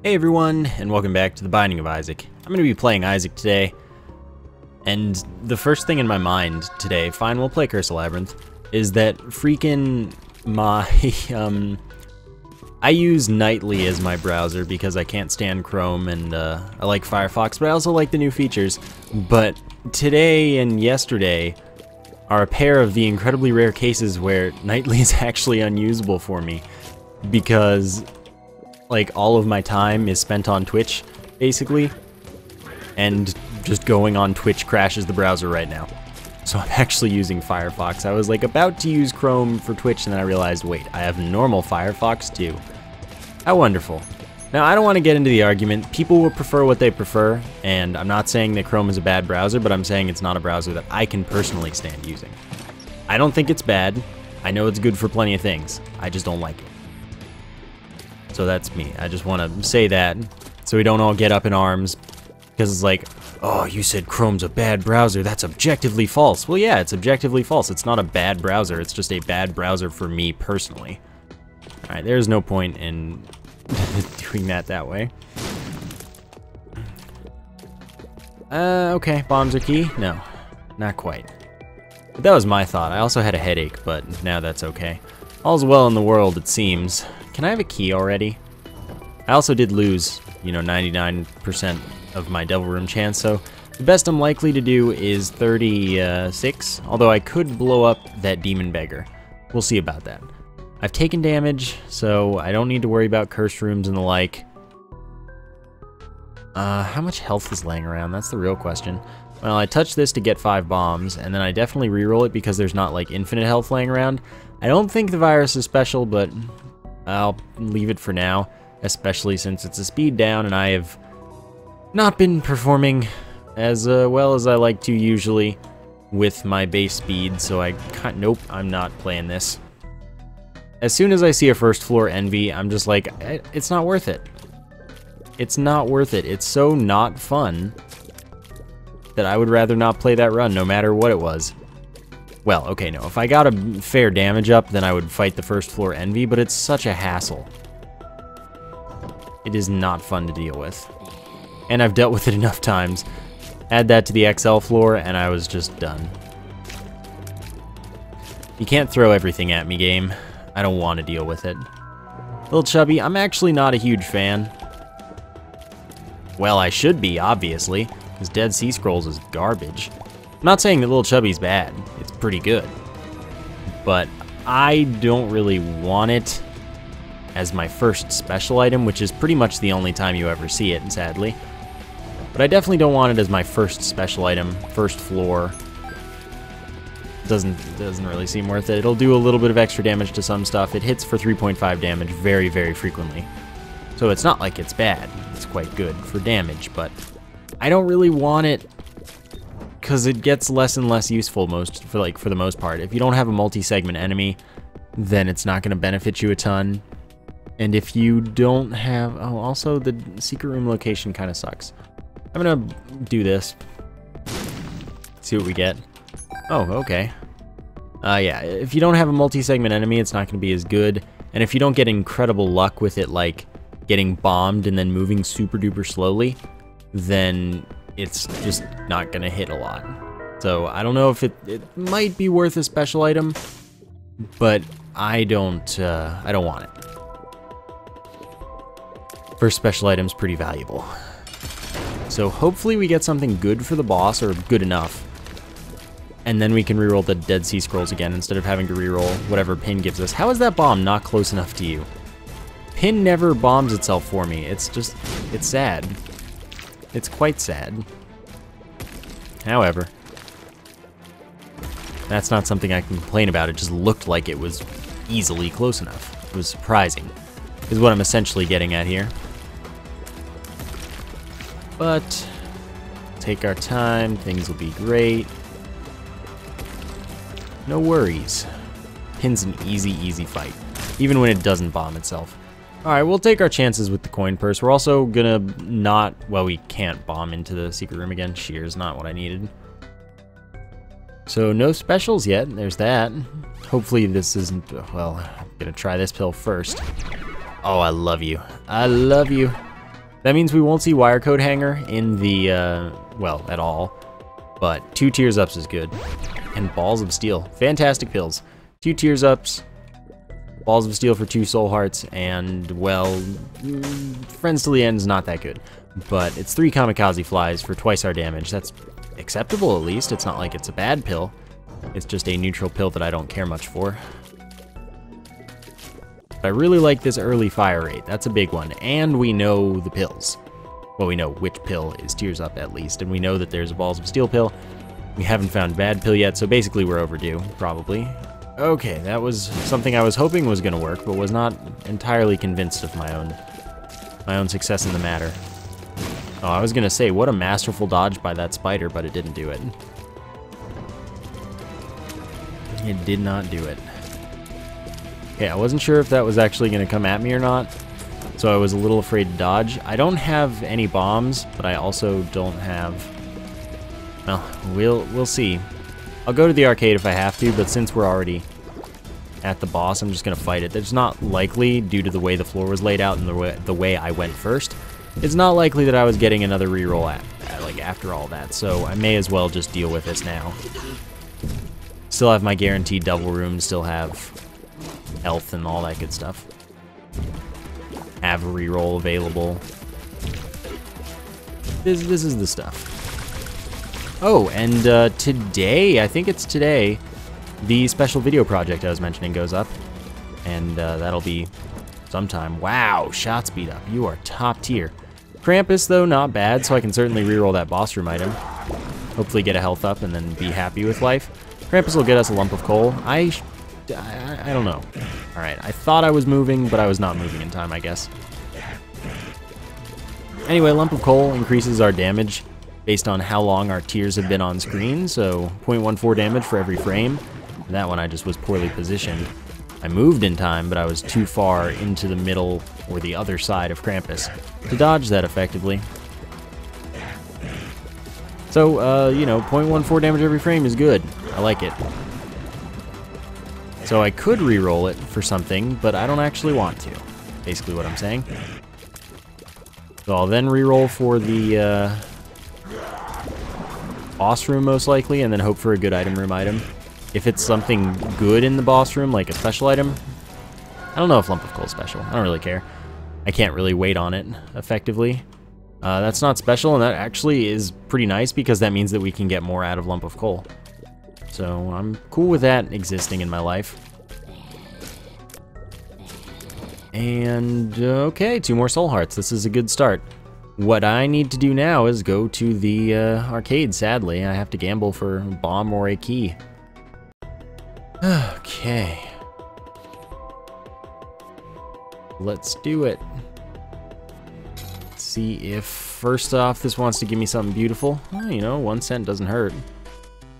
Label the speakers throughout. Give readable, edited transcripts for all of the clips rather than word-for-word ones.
Speaker 1: Hey everyone, and welcome back to The Binding of Isaac. I'm going to be playing Isaac today, and the first thing in my mind today, fine, we'll play Curse of Labyrinth, is that freaking my, I use Nightly as my browser because I can't stand Chrome, and I like Firefox, but I also like the new features. But today and yesterday are a pair of the incredibly rare cases where Nightly is actually unusable for me, because like all of my time is spent on Twitch, basically, and just going on Twitch crashes the browser right now. So I'm actually using Firefox. I was like about to use Chrome for Twitch, and then I realized, wait, I have normal Firefox too. How wonderful. Now, I don't want to get into the argument. People will prefer what they prefer, and I'm not saying that Chrome is a bad browser, but I'm saying it's not a browser that I can personally stand using. I don't think it's bad. I know it's good for plenty of things. I just don't like it. So that's me. I just want to say that so we don't all get up in arms, because it's like, oh, you said Chrome's a bad browser. That's objectively false. Well, yeah, it's objectively false. It's not a bad browser. It's just a bad browser for me personally. All right, there's no point in doing that way. Okay, bombs are key? No, not quite. But that was my thought. I also had a headache, but now that's okay. All's well in the world, it seems. Can I have a key already? I also did lose, 99% of my Devil Room chance, so the best I'm likely to do is 36, although I could blow up that Demon Beggar. We'll see about that. I've taken damage, so I don't need to worry about cursed rooms and the like. How much health is laying around? That's the real question. Well, I touched this to get 5 bombs, and then I definitely reroll it because there's not, like, infinite health laying around. I don't think the virus is special, but I'll leave it for now, especially since it's a speed down, and I have not been performing as well as I like to usually with my base speed, so I can't. Nope, I'm not playing this. As soon as I see a first floor envy, I'm just like, it's not worth it. It's not worth it. It's so not fun that I would rather not play that run, no matter what it was. Well, okay, no, if I got a fair damage up, then I would fight the first floor envy, but it's such a hassle. It is not fun to deal with. And I've dealt with it enough times. Add that to the XL floor, and I was just done. You can't throw everything at me, game. I don't want to deal with it. Little Chubby, I'm actually not a huge fan. Well, I should be, obviously, because Dead Sea Scrolls is garbage. I'm not saying that Little Chubby's bad. It's pretty good. But I don't really want it as my first special item, which is pretty much the only time you ever see it, sadly. But I definitely don't want it as my first special item, first floor. Doesn't really seem worth it. It'll do a little bit of extra damage to some stuff. It hits for 3.5 damage very, very frequently. So it's not like it's bad. It's quite good for damage, but I don't really want it because it gets less and less useful for the most part. If you don't have a multi-segment enemy, then it's not going to benefit you a ton. And if you don't have... Oh, also the secret room location kind of sucks. I'm going to do this. See what we get. Oh, okay. Yeah, if you don't have a multi-segment enemy, it's not going to be as good. And if you don't get incredible luck with it, like getting bombed and then moving super duper slowly, then it's just not going to hit a lot. So I don't know if it might be worth a special item, but I don't want it. First special item's pretty valuable. So hopefully we get something good for the boss, or good enough. And then we can reroll the Dead Sea Scrolls again instead of having to reroll whatever Pin gives us. How is that bomb not close enough to you? Pin never bombs itself for me. It's just, it's sad. It's quite sad. However, that's not something I can complain about. It just looked like it was easily close enough. It was surprising, is what I'm essentially getting at here. But take our time. Things will be great. No worries. Pin's an easy fight, even when it doesn't bomb itself. Alright, we'll take our chances with the coin purse. We're also gonna not... Well, we can't bomb into the secret room again. Sheer's not what I needed. So, no specials yet. There's that. Hopefully this isn't... Well, I'm gonna try this pill first. Oh, I love you. I love you. That means we won't see wire code hanger in the, well, at all. But 2 tears ups is good. And balls of steel. Fantastic pills. 2 tears ups, balls of steel for 2 soul hearts, and, well, friends till the end is not that good. But it's 3 kamikaze flies for twice our damage. That's acceptable, at least. It's not like it's a bad pill. It's just a neutral pill that I don't care much for. But I really like this early fire rate. That's a big one. And we know the pills. Well, we know which pill is tears up, at least. And we know that there's a balls of steel pill. We haven't found bad pill yet, so basically we're overdue, probably. Okay, that was something I was hoping was going to work, but was not entirely convinced of my own success in the matter. Oh, I was going to say, what a masterful dodge by that spider, but it didn't do it. It did not do it. Okay, I wasn't sure if that was actually going to come at me or not, so I was a little afraid to dodge. I don't have any bombs, but I also don't have... Well, we'll see. I'll go to the arcade if I have to, but since we're already at the boss, I'm just going to fight it. It's not likely, due to the way the floor was laid out and the way I went first, it's not likely that I was getting another reroll like after all that, so I may as well just deal with this now. Still have my guaranteed double room, still have health and all that good stuff. Have a reroll available. This is the stuff. Oh, and today, I think it's today, the special video project I was mentioning goes up. And that'll be sometime. Wow, shot speed up. You are top tier. Krampus, though, not bad, so I can certainly reroll that boss room item. Hopefully get a health up and then be happy with life. Krampus will get us a lump of coal. I don't know. Alright, I thought I was moving, but I was not moving in time, I guess. Anyway, lump of coal increases our damage based on how long our tiers have been on screen, so 0.14 damage for every frame. That one I just was poorly positioned. I moved in time, but I was too far into the middle or the other side of Krampus to dodge that effectively. So, you know, 0.14 damage every frame is good. I like it. So I could re-roll it for something, but I don't actually want to. Basically what I'm saying. So I'll then re-roll for the boss room most likely, and then hope for a good item room item. If it's something good in the boss room, like a special item, I don't know if Lump of Coal is special. I don't really care. I can't really wait on it effectively. That's not special, and that actually is pretty nice because that means that we can get more out of Lump of Coal. So I'm cool with that existing in my life. And okay, 2 more soul hearts. This is a good start. What I need to do now is go to the arcade, sadly. I have to gamble for a bomb or a key. Okay. Let's do it. Let's see if, first off, this wants to give me something beautiful. Well, you know, 1 cent doesn't hurt.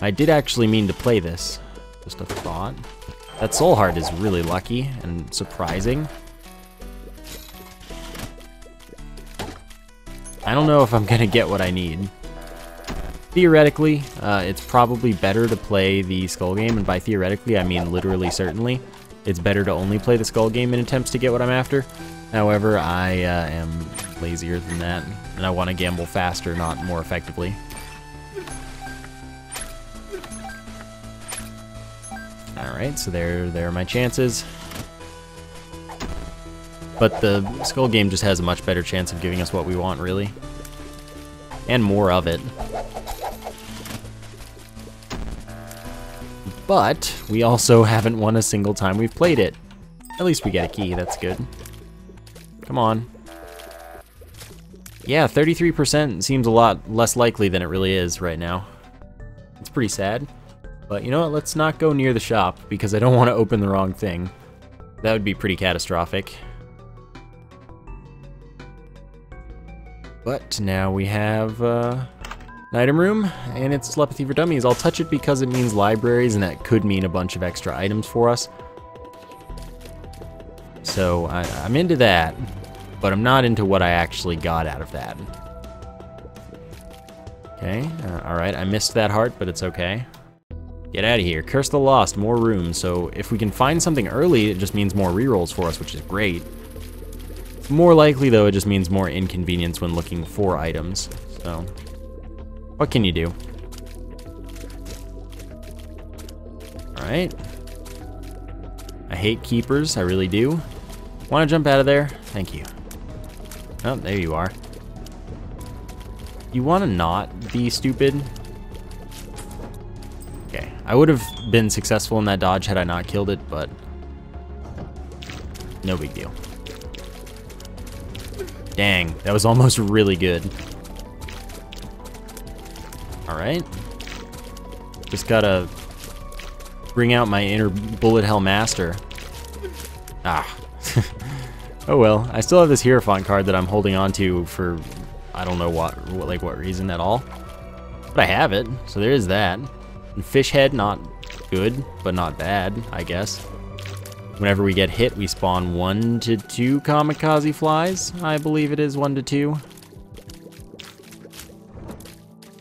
Speaker 1: I did actually mean to play this. Just a thought. That soul heart is really lucky and surprising. I don't know if I'm gonna get what I need. Theoretically, it's probably better to play the Skull game, and by theoretically, I mean literally certainly. It's better to only play the Skull game in attempts to get what I'm after. However, I am lazier than that, and I want to gamble faster, not more effectively. Alright, so there are my chances. But the Skull game just has a much better chance of giving us what we want, really. And more of it. But we also haven't won a single time we've played it. At least we get a key, that's good. Come on. Yeah, 33% seems a lot less likely than it really is right now. It's pretty sad. But you know what, let's not go near the shop because I don't want to open the wrong thing. That would be pretty catastrophic. But now we have an item room, and it's telepathy for dummies. I'll touch it because it means libraries, and that could mean a bunch of extra items for us. So I'm into that, but I'm not into what I actually got out of that. Okay, alright, I missed that heart, but it's okay. Get out of here. Curse the Lost, more room. So if we can find something early, it just means more rerolls for us, which is great. More likely, though, it just means more inconvenience when looking for items. So, what can you do? Alright. I hate keepers, I really do. Want to jump out of there? Thank you. Oh, there you are. You want to not be stupid? Okay, I would have been successful in that dodge had I not killed it, but no big deal. Dang, that was almost really good. Alright. Just gotta bring out my inner bullet hell master. Ah. Oh well, I still have this Hierophant card that I'm holding on to for I don't know what reason at all. But I have it, so there is that. And fish head, not good, but not bad, I guess. Whenever we get hit, we spawn 1 to 2 kamikaze flies. I believe it is 1 to 2.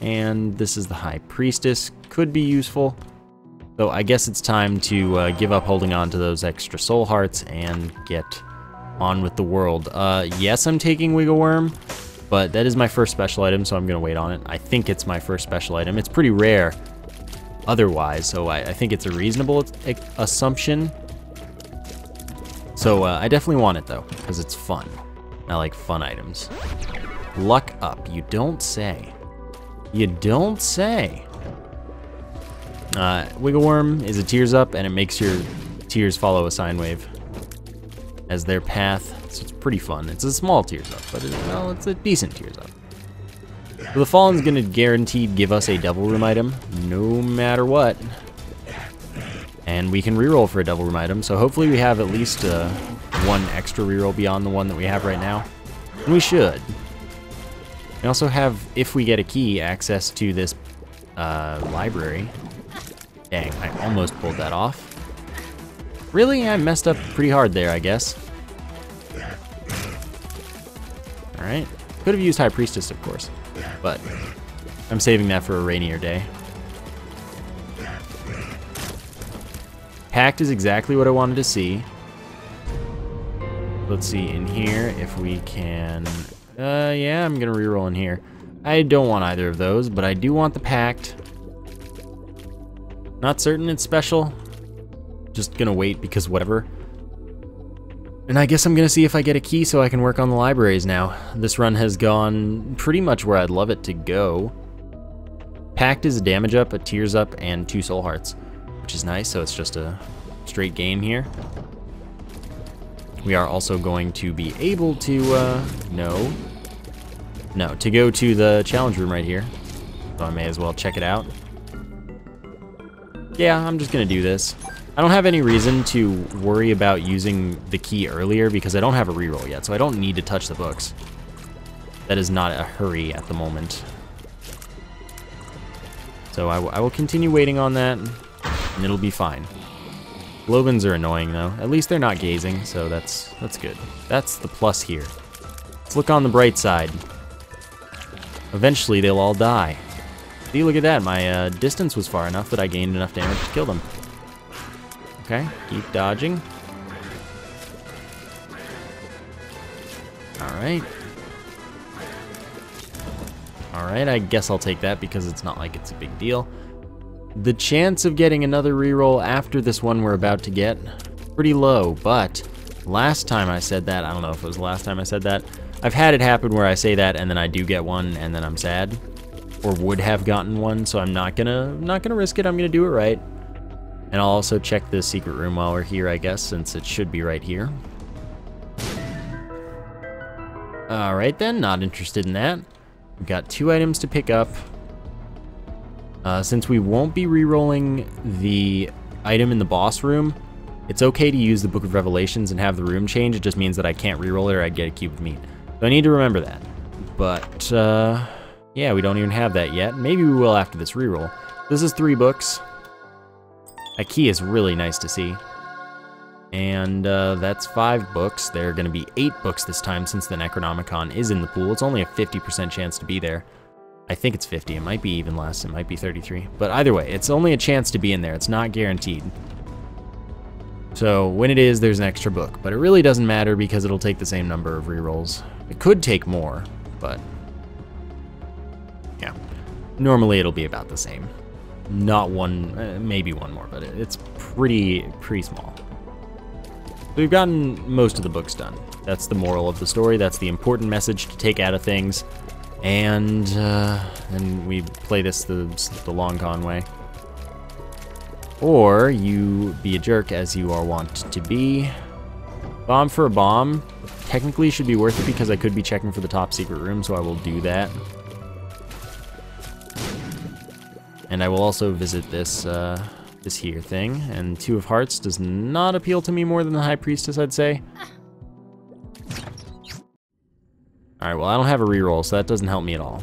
Speaker 1: And this is the High Priestess. Could be useful. So I guess it's time to give up holding on to those extra soul hearts and get on with the world. Yes, I'm taking Wiggle Worm, but that is my first special item, so I'm going to wait on it. I think it's my first special item. It's pretty rare otherwise, so I think it's a reasonable assumption. So I definitely want it, though, because it's fun. I like fun items. Luck up. You don't say. You don't say. Wiggle Worm is a tears up, and it makes your tears follow a sine wave as their path, so it's pretty fun. It's a small tears up, but it's a decent tears up. So the Fallen's gonna guaranteed give us a Devil Room item, no matter what. And we can reroll for a Devil Room item, so hopefully we have at least one extra reroll beyond the one that we have right now. And we should. We also have, if we get a key, access to this library. Dang, I almost pulled that off. Really? I messed up pretty hard there, I guess. Alright. Could have used High Priestess, of course. But I'm saving that for a rainier day. Pact is exactly what I wanted to see. Let's see in here if we can... yeah, I'm gonna reroll in here. I don't want either of those, but I do want the Pact. Not certain it's special. Just gonna wait because whatever. And I guess I'm gonna see if I get a key so I can work on the libraries now. This run has gone pretty much where I'd love it to go. Pact is a damage up, a tears up, and 2 soul hearts, which is nice, so it's just a straight game here. We are also going to be able to, to go to the challenge room right here. So I may as well check it out. Yeah, I'm just gonna do this. I don't have any reason to worry about using the key earlier because I don't have a reroll yet, so I don't need to touch the books. That is not a hurry at the moment. So I will continue waiting on that, and it'll be fine. Globins are annoying though. At least they're not gazing, so that's good. That's the plus here. Let's look on the bright side. Eventually they'll all die. See, look at that. My distance was far enough that I gained enough damage to kill them. Okay, keep dodging. Alright. Alright, I guess I'll take that because it's not like it's a big deal. The chance of getting another reroll after this one we're about to get, pretty low, but last time I said that, I don't know if it was the last time I said that, I've had it happen where I say that and then I do get one and then I'm sad. Or would have gotten one, so I'm not gonna risk it, I'm gonna do it right. And I'll also check the secret room while we're here, I guess, since it should be right here. Alright then, not interested in that. We've got 2 items to pick up. Since we won't be re-rolling the item in the boss room, it's okay to use the Book of Revelations and have the room change. It just means that I can't re-roll it or I'd get a cube of meat. So I need to remember that. But, yeah, we don't even have that yet. Maybe we will after this re-roll. This is 3 books. A key is really nice to see. And that's 5 books. There are going to be 8 books this time since the Necronomicon is in the pool. It's only a 50% chance to be there. I think it's 50. It might be even less. It might be 33. But either way, it's only a chance to be in there. It's not guaranteed. So when it is, there's an extra book, but it really doesn't matter because it'll take the same number of rerolls. It could take more, but yeah, normally it'll be about the same. Not one, maybe one more, but it's pretty small. So we've gotten most of the books done. That's the moral of the story. That's the important message to take out of things. And we play this the long con way. Or you be a jerk as you are wont to be. Bomb for a bomb technically should be worth it because I could be checking for the top secret room, so I will do that. And I will also visit this this here thing. And Two of Hearts does not appeal to me more than the High Priestess, I'd say. Alright, well I don't have a reroll, so that doesn't help me at all.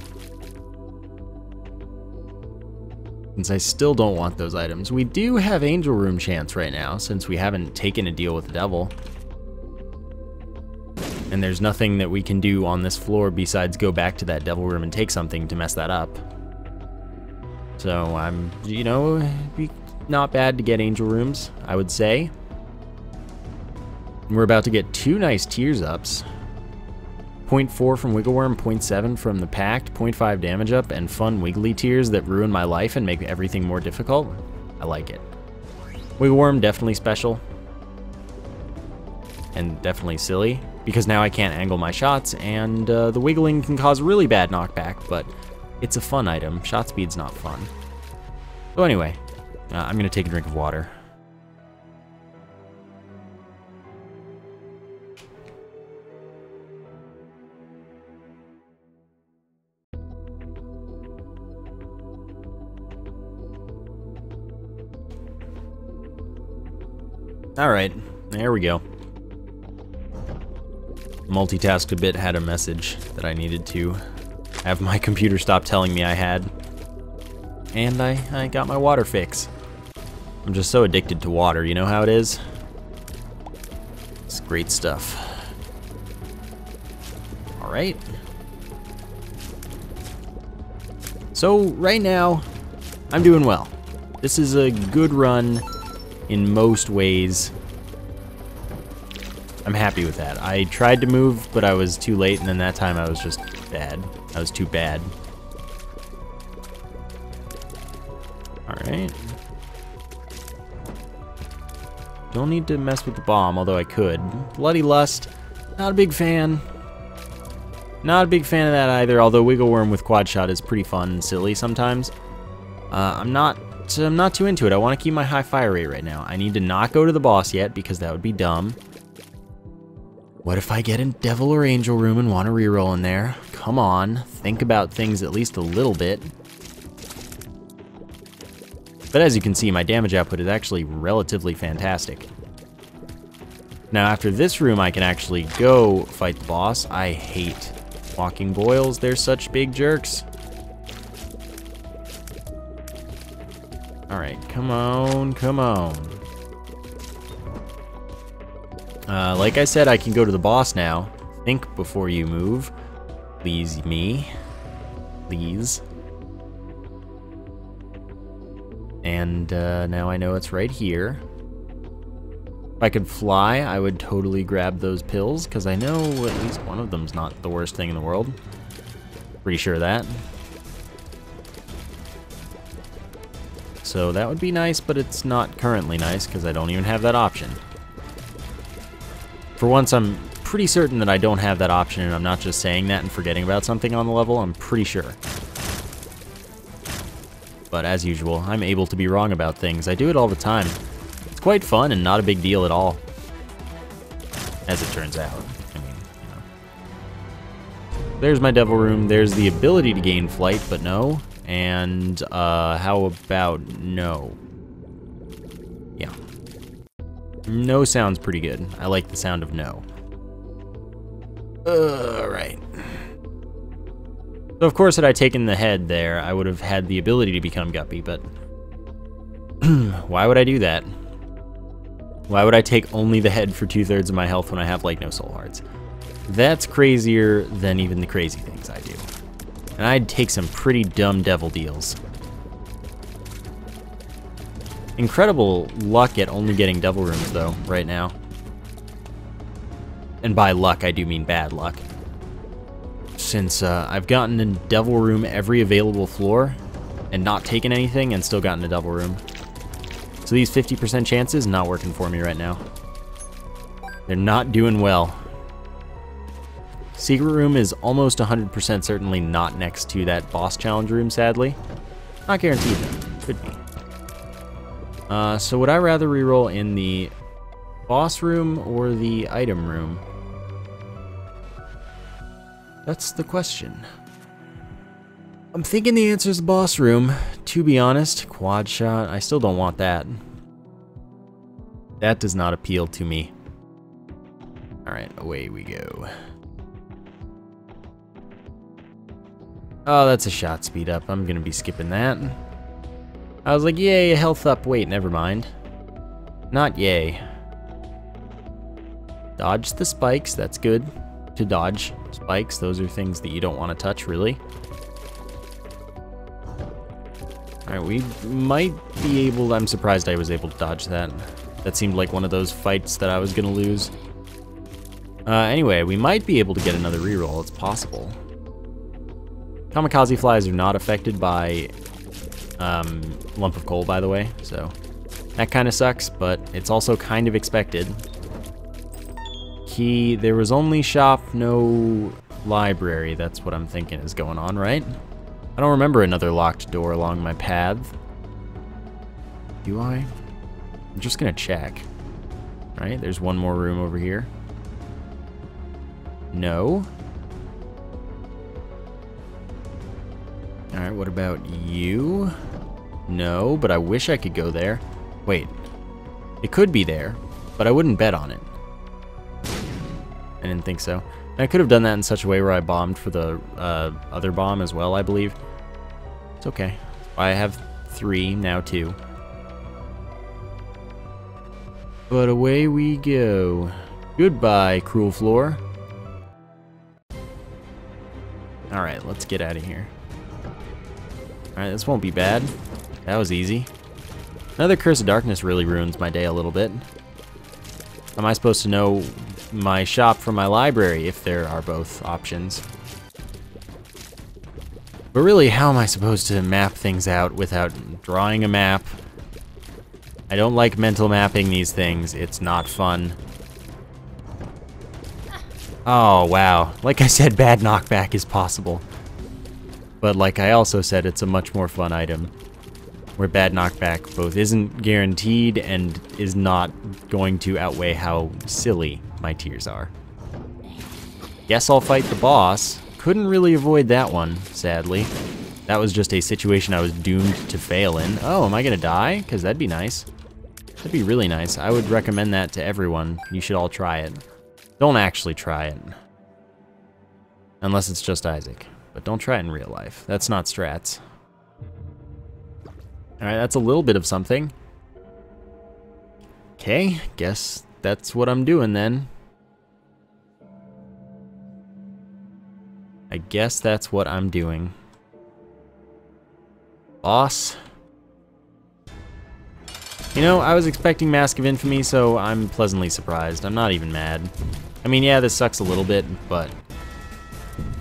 Speaker 1: Since I still don't want those items. We do have Angel Room chance right now, since we haven't taken a deal with the devil. And there's nothing that we can do on this floor besides go back to that devil room and take something to mess that up. So I'm, you know, not bad to get Angel Rooms, I would say. And we're about to get 2 nice tears ups. 0.4 from Wiggle Worm, 0.7 from the Pact, 0.5 damage up, and fun wiggly tears that ruin my life and make everything more difficult. I like it. Wiggle Worm, definitely special. And definitely silly, because now I can't angle my shots, and the wiggling can cause really bad knockback, but it's a fun item. Shot speed's not fun. So anyway, I'm gonna take a drink of water. Alright, there we go. Multitasked a bit, had a message that I needed to have my computer stop telling me I had. And I got my water fix. I'm just so addicted to water, you know how it is? It's great stuff. Alright. So, right now, I'm doing well. This is a good run in most ways. I'm happy with that. I tried to move, but I was too late, and then that time I was just bad. I was too bad. Alright. Don't need to mess with the bomb, although I could. Bloody Lust, not a big fan. Not a big fan of that either, although Wiggle Worm with Quad Shot is pretty fun and silly sometimes. I'm not too into it. I want to keep my high fire rate right now. I need to not go to the boss yet, because that would be dumb. What if I get in Devil or Angel Room and want to reroll in there? Come on, think about things at least a little bit. But as you can see, my damage output is actually relatively fantastic. Now after this room, I can actually go fight the boss. I hate walking boils, they're such big jerks. Alright, come on, come on. Like I said, I can go to the boss now. Think before you move. Please me. Please. And now I know it's right here. If I could fly, I would totally grab those pills, because I know at least one of them's not the worst thing in the world. Pretty sure of that. So that would be nice, but it's not currently nice, because I don't even have that option. For once, I'm pretty certain that I don't have that option, and I'm not just saying that and forgetting about something on the level. I'm pretty sure. But as usual, I'm able to be wrong about things. I do it all the time. It's quite fun and not a big deal at all. As it turns out. I mean, you know. There's my Devil Room. There's the ability to gain flight, but no. And how about no? Yeah. No sounds pretty good. I like the sound of no. Right. So of course, had I taken the head there, I would have had the ability to become Guppy, but why would I do that? Why would I take only the head for 2/3 of my health when I have, like, no soul hearts? That's crazier than even the crazy things I do. And I'd take some pretty dumb devil deals. Incredible luck at only getting devil rooms, though, right now. And by luck, I do mean bad luck. Since I've gotten a devil room every available floor and not taken anything and still gotten a devil room. So these 50% chances not working for me right now. They're not doing well. Secret room is almost 100% certainly not next to that boss challenge room, sadly. Not guaranteed though. Could be. So would I rather reroll in the boss room or the item room? That's the question. I'm thinking the answer is the boss room. To be honest, quad shot, I still don't want that. That does not appeal to me. Alright, away we go. Oh, that's a shot speed up. I'm gonna be skipping that. I was like, yay, health up. Wait, never mind. Not yay. Dodge the spikes. That's good to dodge spikes. Those are things that you don't want to touch, really. Alright, we might be able to... I'm surprised I was able to dodge that. That seemed like one of those fights that I was gonna lose. Anyway, we might be able to get another reroll. It's possible. Kamikaze flies are not affected by lump of coal, by the way, so that kind of sucks, but it's also kind of expected. There was only shop, no library. That's what I'm thinking is going on, right? I don't remember another locked door along my path. Do I? I'm just gonna check. Right, there's one more room over here. No. Alright, what about you? No, but I wish I could go there. Wait. It could be there, but I wouldn't bet on it. I didn't think so. And I could have done that in such a way where I bombed for the other bomb as well, I believe. It's okay. I have 3, now 2. But away we go. Goodbye, cruel floor. Alright, let's get out of here. Alright, this won't be bad. That was easy. Another Curse of Darkness really ruins my day a little bit. Am I supposed to know my shop from my library if there are both options? But really, how am I supposed to map things out without drawing a map? I don't like mental mapping these things. It's not fun. Oh, wow. Like I said, bad knockback is possible. But like I also said, it's a much more fun item, where bad knockback both isn't guaranteed and is not going to outweigh how silly my tears are. Guess I'll fight the boss. Couldn't really avoid that one, sadly. That was just a situation I was doomed to fail in. Oh, am I gonna die? Because that'd be nice. That'd be really nice. I would recommend that to everyone. You should all try it. Don't actually try it. Unless it's just Isaac. But don't try it in real life. That's not strats. Alright, that's a little bit of something. Okay, guess that's what I'm doing then. I guess that's what I'm doing. Boss. You know, I was expecting Mask of Infamy, so I'm pleasantly surprised. I'm not even mad. I mean, yeah, this sucks a little bit, but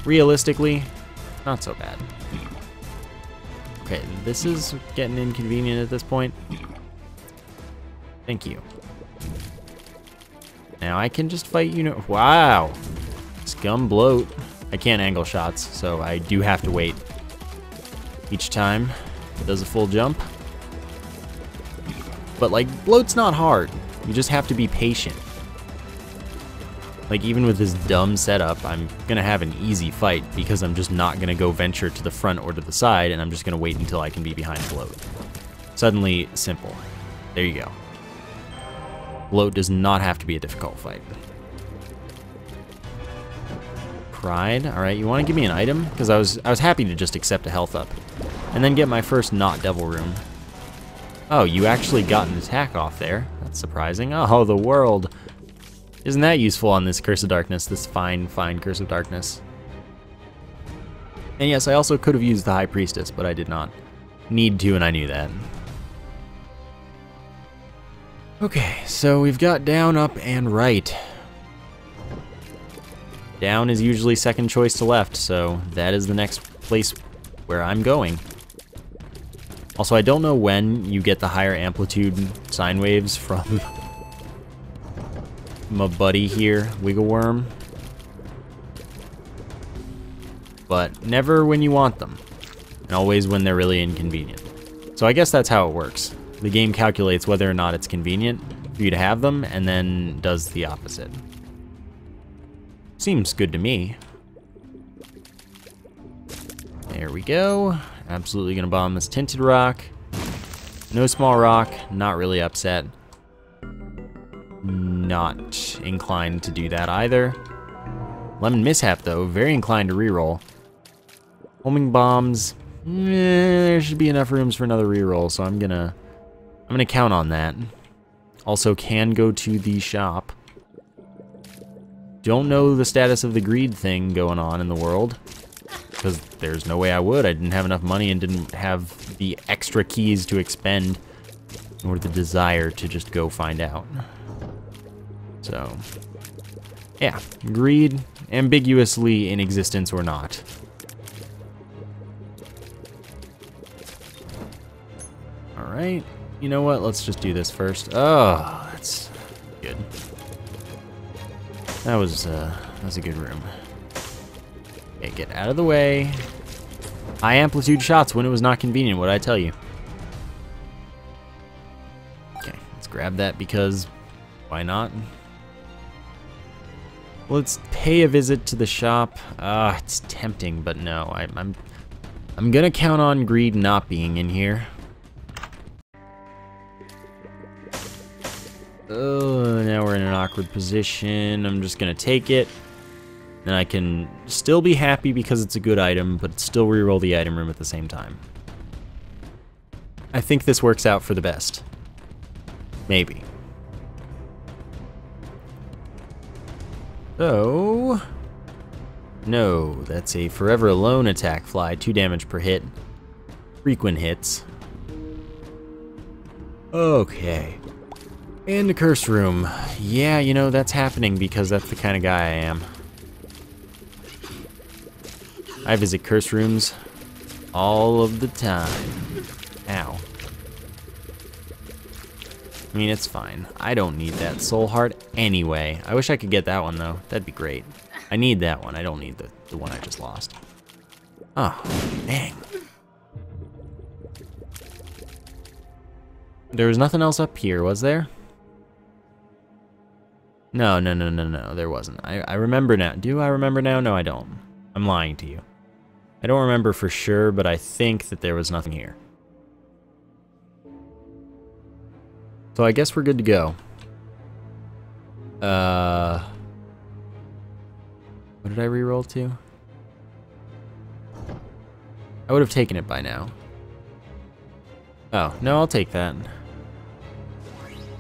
Speaker 1: realistically, not so bad. Okay, this is getting inconvenient at this point. Thank you. Now I can just fight, you know. Wow! Scum bloat. I can't angle shots, so I do have to wait. Each time it does a full jump. But, like, bloat's not hard. You just have to be patient. Like, even with this dumb setup, I'm gonna have an easy fight because I'm just not gonna go venture to the front or to the side, and I'm just gonna wait until I can be behind bloat. Suddenly, simple. There you go. Bloat does not have to be a difficult fight. Pride. Alright, you wanna give me an item? Because I was happy to just accept a health up. And then get my first not devil room. Oh, you actually got an attack off there. That's surprising. Oh, the world. Isn't that useful on this Curse of Darkness, this fine, fine Curse of Darkness? And yes, I also could have used the High Priestess, but I did not need to, and I knew that. Okay, so we've got down, up, and right. Down is usually second choice to left, so that is the next place where I'm going. Also, I don't know when you get the higher amplitude sine waves from my buddy here, Wiggle Worm. But never when you want them, and always when they're really inconvenient. So I guess that's how it works. The game calculates whether or not it's convenient for you to have them, and then does the opposite. Seems good to me. There we go. Absolutely gonna bomb this tinted rock. No small rock, not really upset. Not inclined to do that either. Lemon mishap though, very inclined to reroll. Homing bombs, there should be enough rooms for another reroll, so I'm gonna count on that. Also can go to the shop. Don't know the status of the greed thing going on in the world, because there's no way I would. I didn't have enough money and didn't have the extra keys to expend, or the desire to just go find out. So, yeah, greed, ambiguously in existence or not. Alright, you know what, let's just do this first. Oh, that's good. That was a good room. Okay, get out of the way. High amplitude shots when it was not convenient, what'd I tell you? Okay, let's grab that because why not? Let's pay a visit to the shop. It's tempting, but no, I'm gonna count on greed not being in here. Oh, now we're in an awkward position. I'm just gonna take it. And I can still be happy because it's a good item, but still reroll the item room at the same time. I think this works out for the best. Maybe. So... no, that's a Forever Alone attack fly. 2 damage per hit. Frequent hits. Okay. And a curse room. Yeah, you know, that's happening because that's the kind of guy I am. I visit curse rooms all of the time. Ow. I mean, it's fine. I don't need that soul heart anyway. I wish I could get that one, though. That'd be great. I need that one. I don't need the one I just lost. Oh, dang. There was nothing else up here, was there? No, there wasn't. I remember now. Do I remember now? No, I don't. I'm lying to you. I don't remember for sure, but I think that there was nothing here. So I guess we're good to go. What did I reroll to? I would have taken it by now. Oh, no, I'll take that.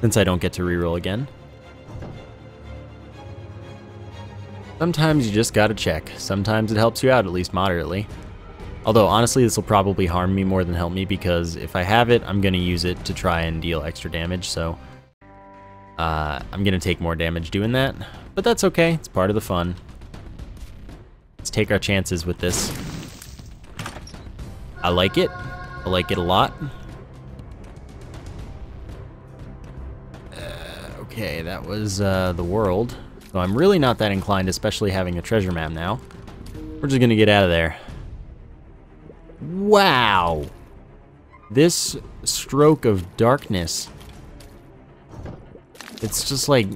Speaker 1: Since I don't get to reroll again. Sometimes you just gotta check. Sometimes it helps you out, at least moderately. Although, honestly, this will probably harm me more than help me, because if I have it, I'm gonna use it to try and deal extra damage, so... I'm gonna take more damage doing that. But that's okay, it's part of the fun. Let's take our chances with this. I like it. I like it a lot. Okay, that was the world. So I'm really not that inclined, especially having a treasure map now. We're just gonna get out of there. Wow! This stroke of darkness. It's just like...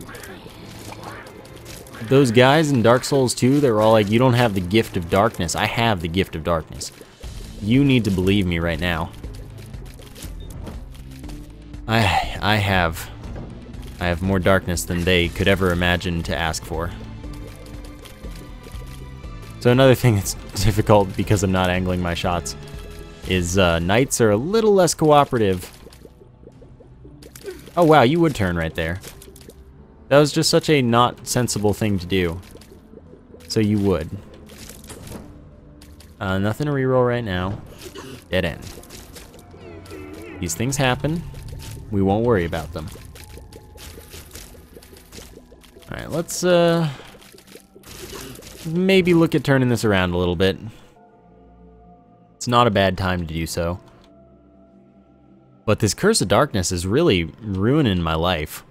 Speaker 1: those guys in Dark Souls 2, they were all like, you don't have the gift of darkness. I have the gift of darkness. You need to believe me right now. I have more darkness than they could ever imagine to ask for. So another thing that's difficult because I'm not angling my shots is knights are a little less cooperative. Oh wow, you would turn right there. That was just such a not sensible thing to do. So you would. Nothing to reroll right now. Dead end. These things happen. We won't worry about them. Alright, let's maybe look at turning this around a little bit. It's not a bad time to do so. But this Curse of Darkness is really ruining my life.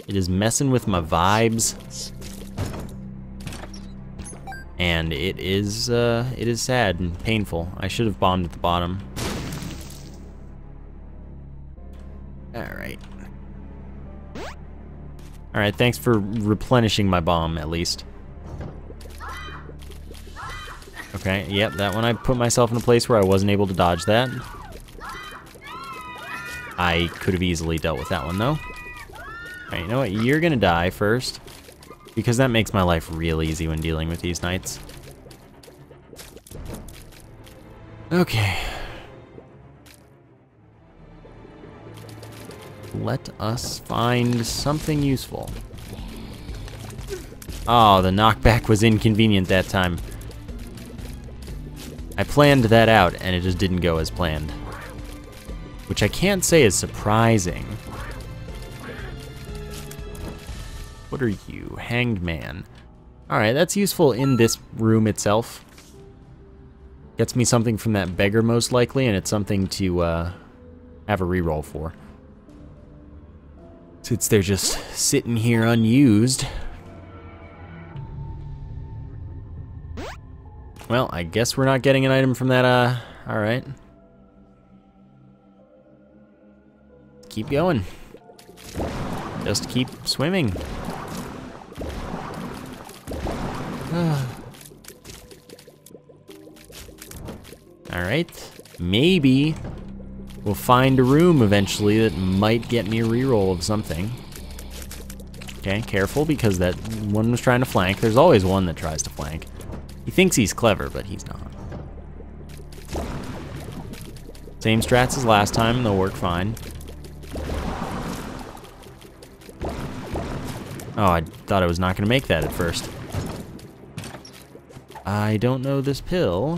Speaker 1: It is messing with my vibes. And it is sad and painful. I should have bombed at the bottom. Alright. Alright, thanks for replenishing my bomb, at least. Okay, yep, that one I put myself in a place where I wasn't able to dodge that. I could have easily dealt with that one, though. Alright, you know what? You're gonna die first. Because that makes my life real easy when dealing with these knights. Okay. Let us find something useful. Oh, the knockback was inconvenient that time. I planned that out, and it just didn't go as planned. Which I can't say is surprising. What are you? Hanged Man. Alright, that's useful in this room itself. Gets me something from that beggar most likely, and it's something to have a reroll for. Since they're just sitting here unused. Well, I guess we're not getting an item from that, alright. Keep going. Just keep swimming. Alright, maybe we'll find a room eventually that might get me a reroll of something. Okay, careful, because that one was trying to flank. There's always one that tries to flank. He thinks he's clever, but he's not. Same strats as last time, and they'll work fine. Oh, I thought I was not going to make that at first. I don't know this pill.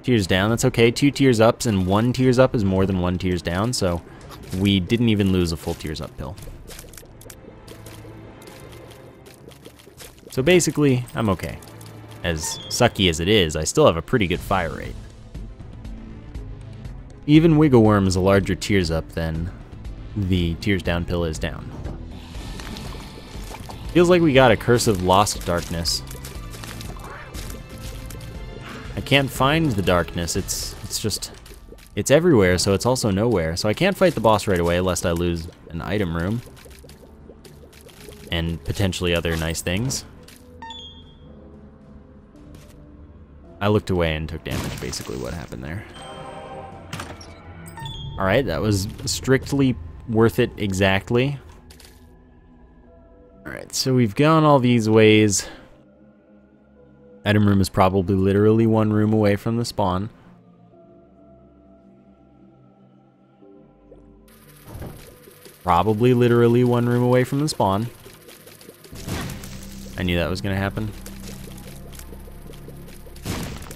Speaker 1: Tears down, that's okay. 2 tears ups and 1 tears up is more than 1 tears down, so we didn't even lose a full tears up pill. So basically, I'm okay. As sucky as it is, I still have a pretty good fire rate. Even Wiggle Worm is a larger tears up than the tears down pill is down. Feels like we got a Curse of Lost Darkness. I can't find the darkness, it's everywhere, so it's also nowhere. So I can't fight the boss right away lest I lose an item room. And potentially other nice things. I looked away and took damage, basically what happened there. Alright, that was strictly worth it exactly. Alright, so we've gone all these ways. Item room is probably literally 1 room away from the spawn. Probably literally 1 room away from the spawn. I knew that was gonna happen.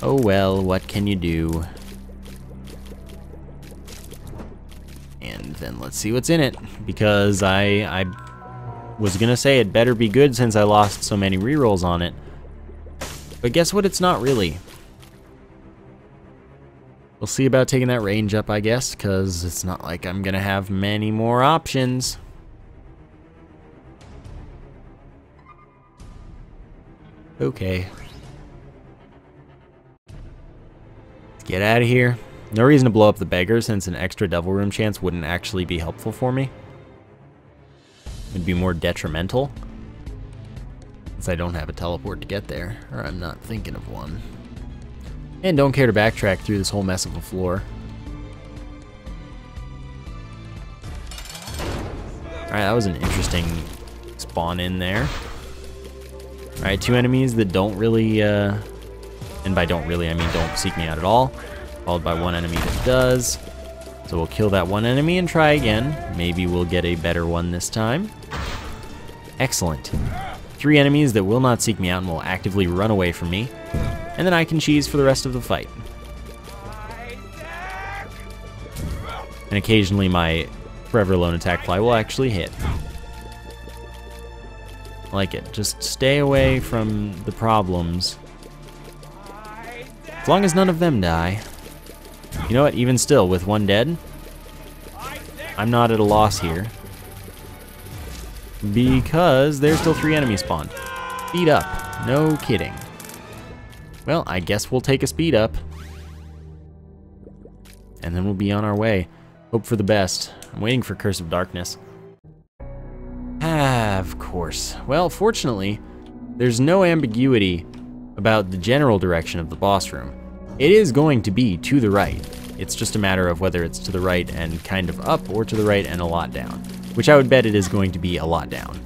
Speaker 1: Oh well, what can you do? And then let's see what's in it, because I was gonna say it better be good since I lost so many rerolls on it. But guess what, it's not really. We'll see about taking that range up, I guess, because it's not like I'm gonna have many more options. Okay. Let's get out of here. No reason to blow up the beggar since an extra devil room chance wouldn't actually be helpful for me. It'd be more detrimental. Since I don't have a teleport to get there, or I'm not thinking of one. And don't care to backtrack through this whole mess of a floor. Alright, that was an interesting spawn in there. Alright, 2 enemies that don't really, and by don't really, I mean don't seek me out at all. Followed by 1 enemy that does. So we'll kill that 1 enemy and try again. Maybe we'll get a better one this time. Excellent. 3 enemies that will not seek me out and will actively run away from me. And then I can cheese for the rest of the fight. And occasionally my Forever Alone attack fly will actually hit. I like it. Just stay away from the problems. As long as none of them die. You know what? Even still, with one dead, I'm not at a loss here. Because there's still 3 enemies spawned. Speed up. No kidding. Well, I guess we'll take a speed up. And then we'll be on our way. Hope for the best. I'm waiting for Curse of Darkness. Of course. Well, fortunately, there's no ambiguity about the general direction of the boss room. It is going to be to the right. It's just a matter of whether it's to the right and kind of up, or to the right and a lot down. Which I would bet it is going to be a lot down.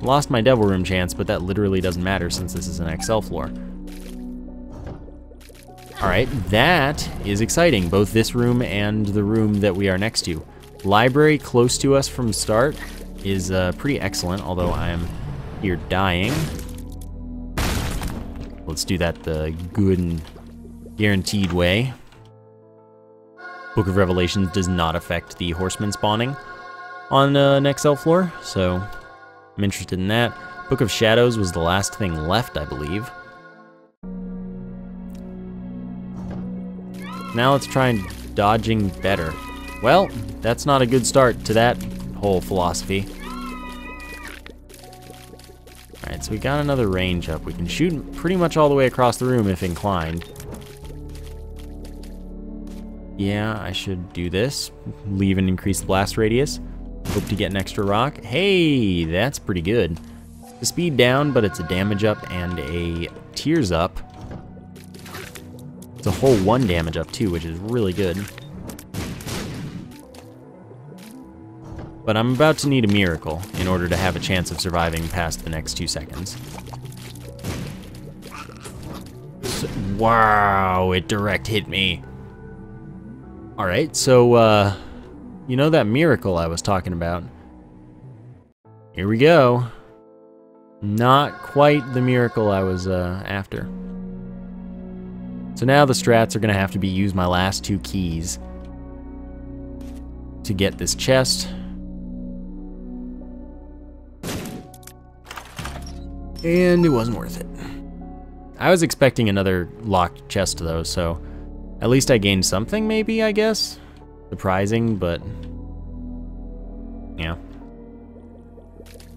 Speaker 1: Lost my Devil Room chance, but that literally doesn't matter since this is an XL floor. Alright, that is exciting, both this room and the room that we are next to. Library close to us from start is pretty excellent, although I am here dying. Let's do that the good and guaranteed way. Book of Revelations does not affect the horseman spawning on an XL floor, so I'm interested in that. Book of Shadows was the last thing left, I believe. Now let's try dodging better. Well, that's not a good start to that whole philosophy. Alright, so we got another range up. We can shoot pretty much all the way across the room if inclined. Yeah, I should do this. Leave and increase the blast radius. Hope to get an extra rock. Hey, that's pretty good. The speed down, but it's a damage up and a tears up. It's a whole 1 damage up too, which is really good. But I'm about to need a miracle in order to have a chance of surviving past the next 2 seconds. Wow, it direct hit me. Alright, so, you know that miracle I was talking about? Here we go. Not quite the miracle I was after. So now the strats are gonna have to be use my last 2 keys to get this chest. And it wasn't worth it. I was expecting another locked chest though, so at least I gained something maybe, I guess. Surprising, but yeah.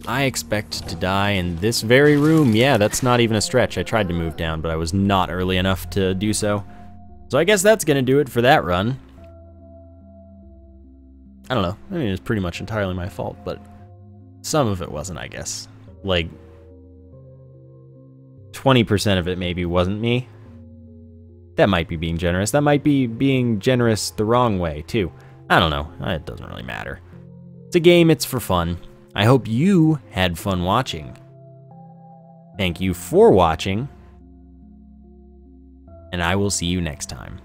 Speaker 1: I expect to die in this very room. Yeah, that's not even a stretch. I tried to move down, but I was not early enough to do so. So I guess that's gonna do it for that run. I don't know. I mean, it's pretty much entirely my fault, but some of it wasn't, I guess. Like 20% of it maybe wasn't me. That might be being generous. That might be being generous the wrong way, too. I don't know. It doesn't really matter. It's a game. It's for fun. I hope you had fun watching. Thank you for watching. And I will see you next time.